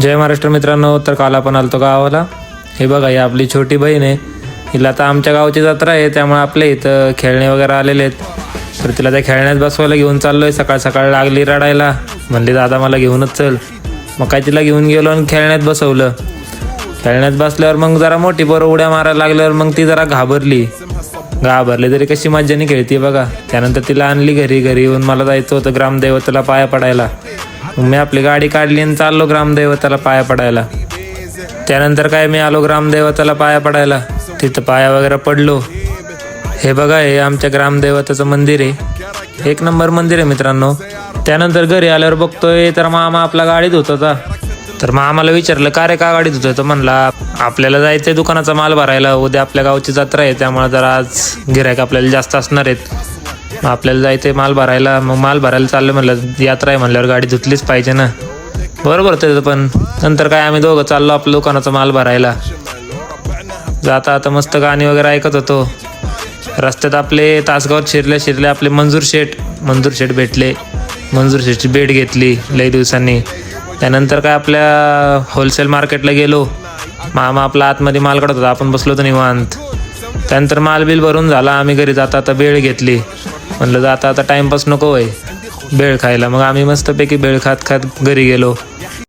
जय महाराष्ट्र मित्रांनो. तर काल आपण आलतो गावाला. हे बघा, ही आपली छोटी बहीण आहे. हिला आता आमच्या गावची जत्रा आहे, त्यामुळे आपल्या इथं खेळणे वगैरे आलेले आहेत. तर तिला त्या खेळण्यात बसवायला घेऊन चाललोय. सकाळ सकाळ लागली रडायला, म्हणली दादा मला घेऊनच चल. मग काय तिला घेऊन गेलो आणि खेळण्यात बसवलं. खेळण्यात बसल्यावर मग जरा मोठी पोरं उड्या मारायला लागल्यावर मग ती जरा घाबरली तरी कशी मज्जाने खेळती बघा. त्यानंतर तिला आणली घरी येऊन मला जायचं होतं ग्रामदैवताला पाया पडायला. मग मी आपली गाडी काढली आणि चाललो ग्रामदैवताला पाया पडायला. त्यानंतर काय मी आलो ग्रामदैवताला पाया पडायला. तिथं पाया वगैरे पडलो. हे बघा, हे आमच्या ग्रामदैवताचं मंदिर आहे. एक नंबर मंदिर आहे मित्रांनो. त्यानंतर घरी आल्यावर बघतोय तर मामा आपला गाडीत होता. तर मामाला विचारलं का रे, का गाडीत होतं? तर म्हणला आपल्याला जायचंय दुकानाचा माल भरायला. उद्या आपल्या गावची जत्रा आहे, त्यामुळे जरा आज गिऱ्हाईक आपल्याला जास्त असणार आहेत. मग आपल्याला जायचंय माल भरायला. मग माल भरायला चाललं. म्हणलं यात्रा आहे म्हणल्यावर गाडी धुतलीच पाहिजे ना. बरोबर त्याचं. पण नंतर काय आम्ही दोघं चाललो आपल्या दुकानाचा माल भरायला. जाता आता मस्त गाणी वगैरे ऐकत होतो. रस्त्यात आपले तासगावात शिरले आपले मंजूर शेठ भेटले. मंजूर शेठची भेट घेतली लई दिवसांनी. त्यानंतर काय आपल्या होलसेल मार्केटला गेलो. मामा आपला आतमध्ये माल काढत होता, आपण बसलो होतो निवांत. त्यानंतर माल बिल भरून झाला. आम्ही घरी जाता आता भेळ घेतली. म्हणलं जाता आता टाईमपास नको होय भेळ खायला. मग आम्ही मस्तपैकी भेळ खात घरी गेलो.